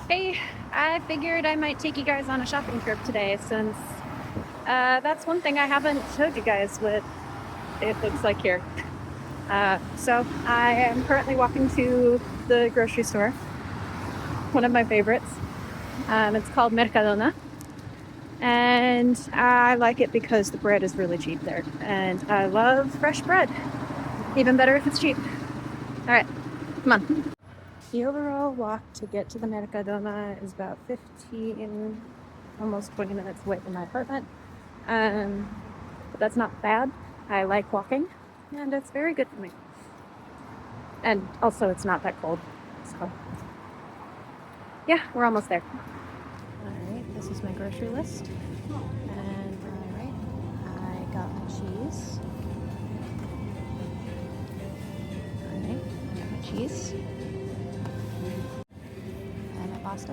Hey, I figured I might take you guys on a shopping trip today since that's one thing I haven't showed you guys what it looks like here. So I am currently walking to the grocery store, one of my favorites. It's called Mercadona, and I like it because the bread is really cheap there, and I love fresh bread, even better if it's cheap. All right, come on. The overall walk to get to the Mercadona is about 15, almost 20 minutes away from my apartment. Um, but that's not bad. I like walking, and it's very good for me. And also, it's not that cold. So, yeah, we're almost there. All right, this is my grocery list. And all right, I got my cheese. All right, I got my cheese and my pasta.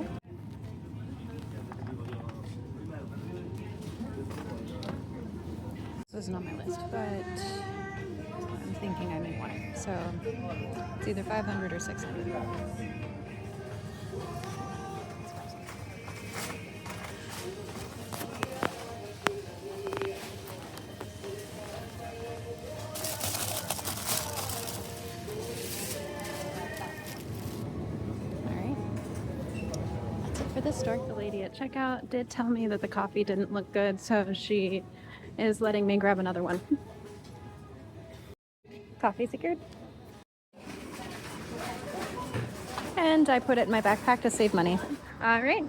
This isn't on my list, but I'm thinking I may want it. So it's either 500 or 600. All right. That's it for this store. The lady at checkout did tell me that the coffee didn't look good, so she is letting me grab another one. Coffee secured. And I put it in my backpack to save money. All right.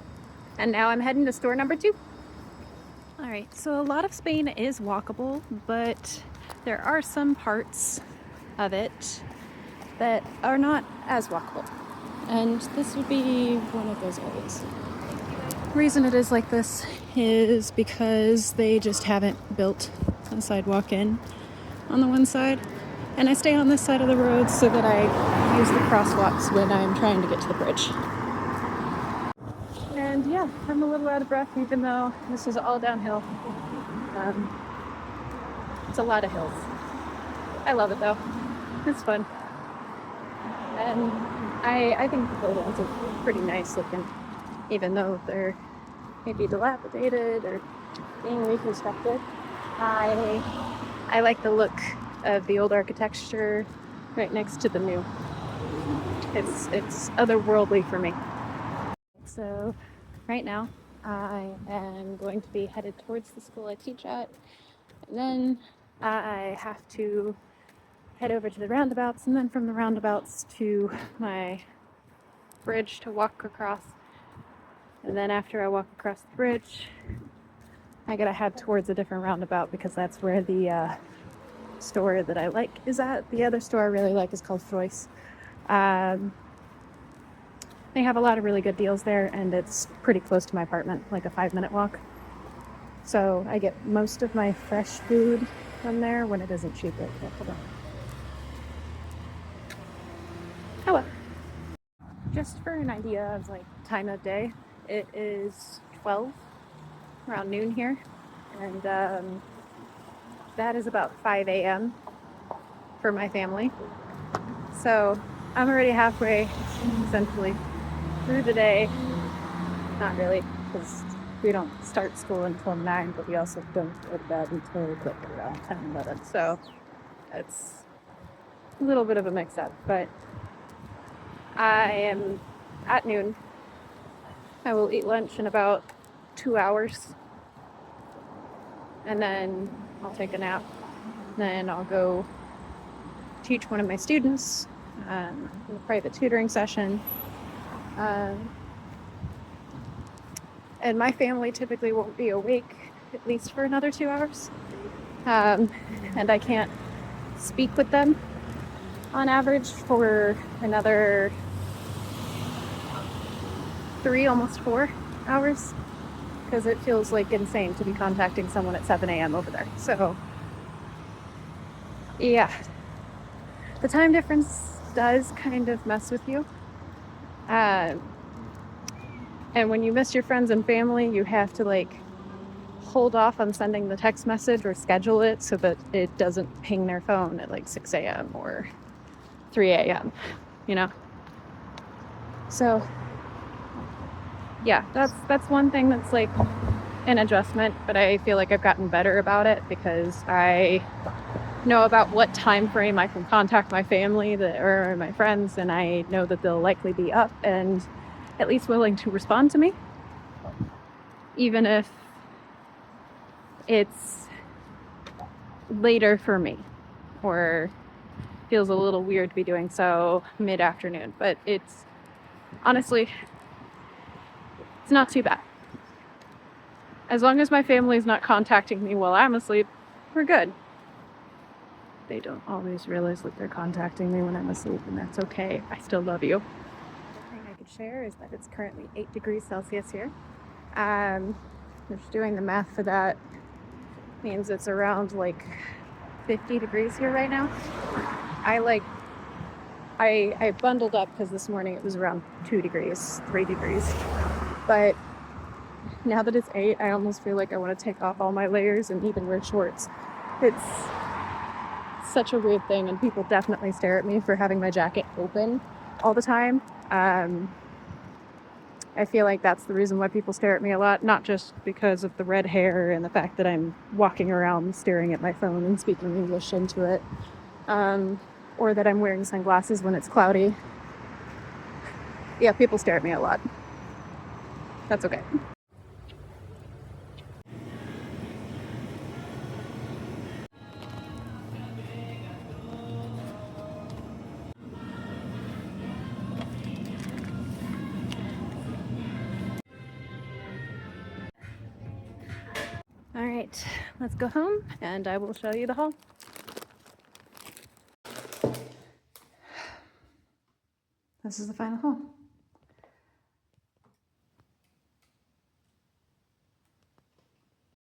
And now I'm heading to store number 2. All right. So a lot of Spain is walkable, but there are some parts of it that are not as walkable. And this would be one of those areas. The reason it is like this is because they just haven't built a sidewalk in on the one side. And I stay on this side of the road so that I use the crosswalks when I'm trying to get to the bridge. And yeah, I'm a little out of breath even though this is all downhill. It's a lot of hills. I love it though. It's fun. And I think the buildings are pretty nice looking, even though they're maybe dilapidated or being reconstructed. I like the look of the old architecture right next to the new. It's otherworldly for me. So right now I am going to be headed towards the school I teach at, and then I have to head over to the roundabouts, and then from the roundabouts to my bridge to walk across. And then after I walk across the bridge, I gotta head towards a different roundabout because that's where the store that I like is at. The other store I really like is called Frois. They have a lot of really good deals there, and it's pretty close to my apartment, like a 5-minute walk. So I get most of my fresh food from there when it isn't cheap. Hold on. Oh well. Just for an idea of like time of day, it is 12, around noon here, and that is about 5 a.m. for my family. So I'm already halfway, essentially, through the day. Not really, because we don't start school until 9, but we also don't go to bed until like around 10, 11. So it's a little bit of a mix-up, but I am at noon. I will eat lunch in about 2 hours, and then I'll take a nap. Then I'll go teach one of my students in a private tutoring session. And my family typically won't be awake at least for another 2 hours. And I can't speak with them on average for another 3, almost 4 hours, because it feels like insane to be contacting someone at 7 a.m. over there. So, yeah, the time difference does kind of mess with you. And when you miss your friends and family, you have to like hold off on sending the text message or schedule it so that it doesn't ping their phone at like 6 a.m. or 3 a.m., you know? So yeah, that's one thing that's like an adjustment, but I feel like I've gotten better about it because I know about what time frame I can contact my family or my friends, and I know that they'll likely be up and at least willing to respond to me, even if it's later for me or feels a little weird to be doing so mid-afternoon. But it's honestly, it's not too bad. As long as my family's not contacting me while I'm asleep, we're good. They don't always realize that they're contacting me when I'm asleep, and that's okay. I still love you. The thing I could share is that it's currently 8 degrees Celsius here. Just doing the math for that means it's around like 50 degrees here right now. I bundled up because this morning it was around 2 degrees, 3 degrees. But now that it's 8, I almost feel like I want to take off all my layers and even wear shorts. It's such a weird thing, and people definitely stare at me for having my jacket open all the time. I feel like that's the reason why people stare at me a lot, not just because of the red hair and the fact that I'm walking around staring at my phone and speaking English into it, or that I'm wearing sunglasses when it's cloudy. Yeah, people stare at me a lot. That's okay. All right, let's go home and I will show you the hall. This is the final hall.